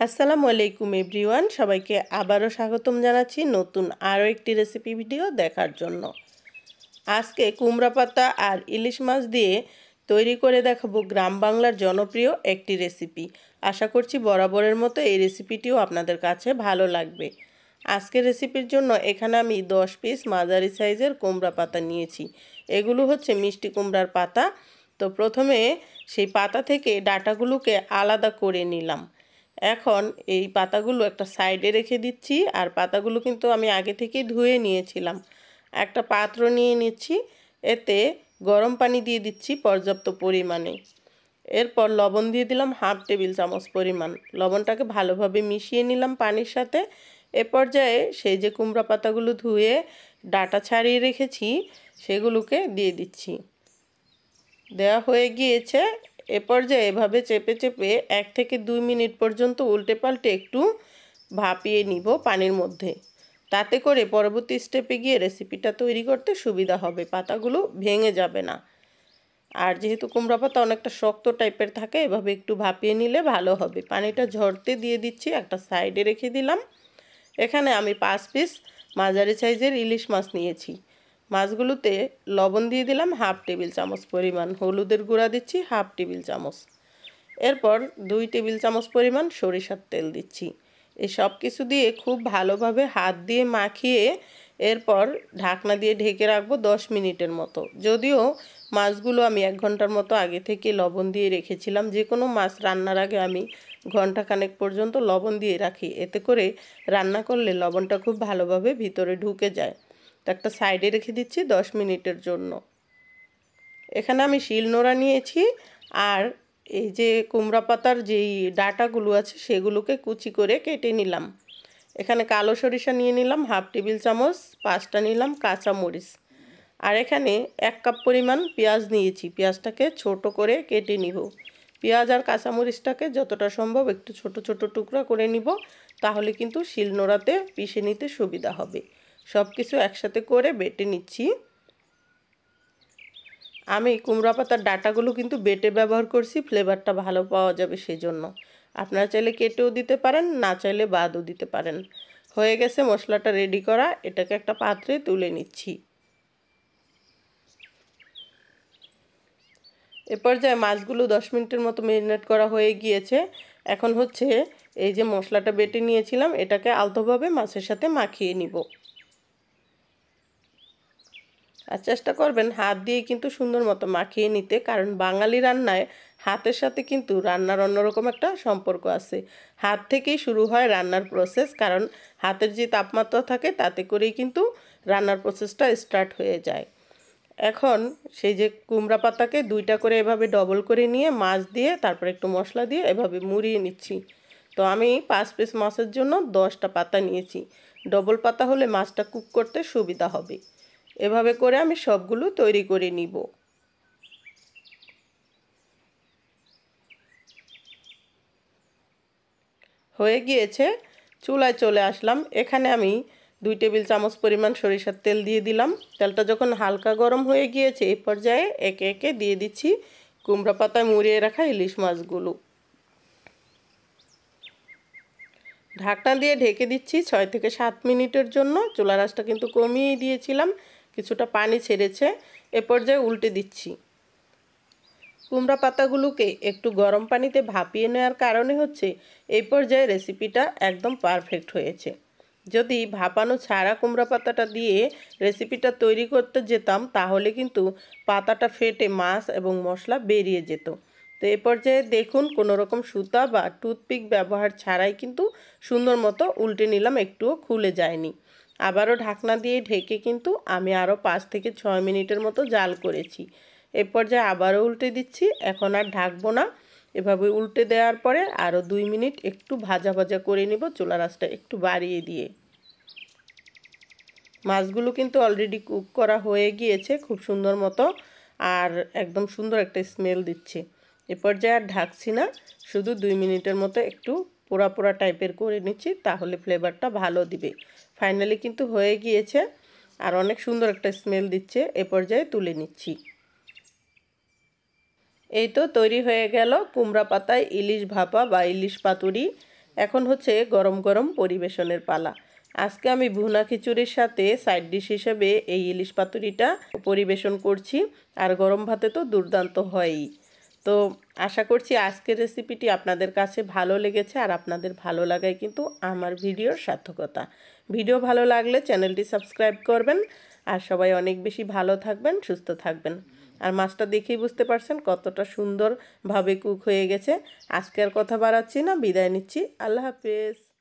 আসসালামু আলাইকুম এভরিওয়ান, সবাইকে আবারও স্বাগতম জানাচ্ছি নতুন আরও একটি রেসিপি ভিডিও দেখার জন্য। আজকে কুমড়া পাতা আর ইলিশ মাছ দিয়ে তৈরি করে দেখাবো গ্রাম বাংলার জনপ্রিয় একটি রেসিপি। আশা করছি বরাবরের মতো এই রেসিপিটিও আপনাদের কাছে ভালো লাগবে। আজকের রেসিপির জন্য এখানে আমি 10 পিস মাঝারি সাইজের কুমড়া পাতা নিয়েছি। এগুলো হচ্ছে মিষ্টি কুমড়ার পাতা। তো প্রথমে সেই পাতা থেকে ডাঁটাগুলোকে আলাদা করে নিলাম। এখন এই পাতাগুলো একটা সাইডে রেখে দিচ্ছি। আর পাতাগুলো কিন্তু আমি আগে থেকেই ধুয়ে নিয়েছিলাম। একটা পাত্র নিয়ে নিচ্ছি, এতে গরম পানি দিয়ে দিচ্ছি পর্যাপ্ত পরিমাণে। এরপর লবণ দিয়ে দিলাম হাফ টেবিল চামচ পরিমাণ। লবণটাকে ভালোভাবে মিশিয়ে নিলাম পানির সাথে। এ পর্যায়ে সেই যে কুমড়া পাতাগুলো ধুয়ে ডাঁটা ছাড়িয়ে রেখেছি সেগুলোকে দিয়ে দিচ্ছি। দেওয়া হয়ে গিয়েছে। এ পর্যায়ে এভাবে চেপে চেপে 1 থেকে 2 মিনিট পর্যন্ত উল্টে পাল্টে একটু ভাপিয়ে নিব পানির মধ্যে। তাতে করে পরবর্তী স্টেপে গিয়ে রেসিপিটা তৈরি করতে সুবিধা হবে, পাতাগুলো ভেঙে যাবে না। আর যেহেতু কুমড়া পাতা অনেকটা শক্ত টাইপের থাকে, এভাবে একটু ভাপিয়ে নিলে ভালো হবে। পানিটা ঝরতে দিয়ে দিচ্ছি, একটা সাইডে রেখে দিলাম। এখানে আমি 5 পিস মাঝারি সাইজের ইলিশ মাছ নিয়েছি। মাছগুলোতে লবণ দিয়ে দিলাম হাফ টেবিল চামচ পরিমাণ, হলুদের গুঁড়া দিচ্ছি হাফ টেবিল চামচ। এরপর 2 টেবিল চামচ পরিমাণ সরিষার তেল দিচ্ছি। এই সব কিছু দিয়ে খুব ভালোভাবে হাত দিয়ে মাখিয়ে এরপর ঢাকনা দিয়ে ঢেকে রাখবো 10 মিনিটের মতো। যদিও মাছগুলো আমি 1 ঘন্টার মতো আগে থেকে লবণ দিয়ে রেখেছিলাম। যে কোনো মাছ রান্নার আগে আমি ঘন্টাখানেক পর্যন্ত লবণ দিয়ে রাখি, এতে করে রান্না করলে লবণটা খুব ভালোভাবে ভিতরে ঢুকে যায়। তো একটা সাইডে রেখে দিচ্ছি 10 মিনিটের জন্য। এখানে আমি শিলনোড়া নিয়েছি, আর এই যে কুমড়া পাতার যেই ডাঁটাগুলো আছে সেগুলোকে কুচি করে কেটে নিলাম। এখানে কালো সরিষা নিয়ে নিলাম হাফ টেবিল চামচ, 5টা নিলাম কাঁচা মরিচ। আর এখানে 1 কাপ পরিমাণ পেঁয়াজ নিয়েছি। পেঁয়াজটাকে ছোট করে কেটে নিব। পেঁয়াজ আর কাঁচামরিচটাকে যতটা সম্ভব একটু ছোট ছোট টুকরা করে নিব, তাহলে কিন্তু শিলনোড়াতে পিষে নিতে সুবিধা হবে। সব কিছু একসাথে করে বেটে নিচ্ছি। আমি কুমড়া পাতার ডাঁটাগুলো কিন্তু বেটে ব্যবহার করছি, ফ্লেভারটা ভালো পাওয়া যাবে সেই জন্য। আপনারা চাইলে কেটেও দিতে পারেন, না চাইলে বাদও দিতে পারেন। হয়ে গেছে মশলাটা রেডি করা, এটাকে একটা পাত্রে তুলে নিচ্ছি। এ পর্যায়ে মাছগুলো 10 মিনিটের মতো ম্যারিনেট করা হয়ে গিয়েছে। এখন হচ্ছে এই যে মশলাটা বেটে নিয়েছিলাম, এটাকে আলতোভাবে মাছের সাথে মাখিয়ে নিব। আর চেষ্টা করবেন হাত দিয়ে কিন্তু সুন্দর মতো মাখিয়ে নিতে, কারণ বাঙালি রান্নায় হাতের সাথে কিন্তু রান্নার অন্যরকম একটা সম্পর্ক আছে। হাত থেকেই শুরু হয় রান্নার প্রসেস, কারণ হাতের যে তাপমাত্রা থাকে তাতে করেই কিন্তু রান্নার প্রসেসটা স্টার্ট হয়ে যায়। এখন সেই যে কুমড়া পাতাকে 2টা করে এভাবে ডবল করে নিয়ে মাছ দিয়ে তারপর একটু মশলা দিয়ে এভাবে মুড়িয়ে নিচ্ছি। তো আমি 5 পিস মাছের জন্য 10টা পাতা নিয়েছি। ডবল পাতা হলে মাছটা কুক করতে সুবিধা হবে। এভাবে করে আমি সবগুলো তৈরি করে নিব। হয়ে গিয়েছে, চুলায় চলে আসলাম। এখানে আমি 2 টেবিল চামচ পরিমাণ সরিষার তেল দিয়ে দিলাম। তেলটা যখন হালকা গরম হয়ে গিয়েছে এই পর্যায়ে একে একে দিয়ে দিচ্ছি কুমড়া পাতায় মুড়িয়ে রাখা ইলিশ মাছগুলো। ঢাকনা দিয়ে ঢেকে দিচ্ছি 6 থেকে 7 মিনিটের জন্য। চুলার আঁচটা কিন্তু কমিয়ে দিয়েছিলাম, কিছুটা পানি ছেড়েছে। এ পর্যায়ে উল্টে দিচ্ছি। কুমড়া পাতাগুলোকে একটু গরম পানিতে ভাপিয়ে নেওয়ার কারণে হচ্ছে এই পর্যায়ে রেসিপিটা একদম পারফেক্ট হয়েছে। যদি ভাপানো ছাড়া কুমড়া পাতাটা দিয়ে রেসিপিটা তৈরি করতে যেতাম, তাহলে কিন্তু পাতাটা ফেটে মাছ এবং মশলা বেরিয়ে যেত। তো এই পর্যায়ে দেখুন কোনো রকম সুতা বা টুথপিক ব্যবহার ছাড়াই কিন্তু সুন্দর মতো উল্টে নিলাম, একটুও খুলে যায়নি। আবারও ঢাকনা দিয়ে ঢেকে কিন্তু আমি আরও 5 থেকে 6 মিনিটের মতো জাল করেছি। এ পর্যায়ে আবারও উল্টে দিচ্ছি। এখন আর ঢাকবো না, এভাবে উল্টে দেওয়ার পরে আরও 2 মিনিট একটু ভাজা ভাজা করে নিব, চুলার আঁচটা একটু বাড়িয়ে দিয়ে। মাছগুলো কিন্তু অলরেডি কুক করা হয়ে গিয়েছে খুব সুন্দর মতো, আর একদম সুন্দর একটা স্মেল দিচ্ছে। এ পর্যায়ে আর ঢাকছি না, শুধু 2 মিনিটের মতো একটু পোড়া পোড়া টাইপের করে নিচ্ছি, তাহলে ফ্লেভারটা ভালো দিবে। ফাইনালি কিন্তু হয়ে গিয়েছে, আর অনেক সুন্দর একটা স্মেল দিচ্ছে। এ পর্যায়ে তুলে নিচ্ছি। এই তো তৈরি হয়ে গেল কুমড়া পাতায় ইলিশ ভাপা বা ইলিশ পাতুরি। এখন হচ্ছে গরম গরম পরিবেশনের পালা। আজকে আমি ভুনা খিচুড়ির সাথে সাইড ডিশ হিসেবে এই ইলিশ পাতুরিটা পরিবেশন করছি। আর গরম ভাতে তো দুর্দান্ত হয়ই। তো আশা করছি আজকের রেসিপিটি আপনাদের কাছে ভালো লেগেছে, আর আপনাদের ভালো লাগাই কিন্তু আমার ভিডিওর সার্থকতা। ভিডিও ভালো লাগলে চ্যানেলটি সাবস্ক্রাইব করবেন, আর সবাই অনেক বেশি ভালো থাকবেন, সুস্থ থাকবেন। আর মাছটা দেখেই বুঝতে পারছেন কতটা সুন্দরভাবে কুক হয়ে গেছে। আজকে আর কথা বাড়াচ্ছি না, বিদায় নিচ্ছি। আল্লাহ হাফেজ।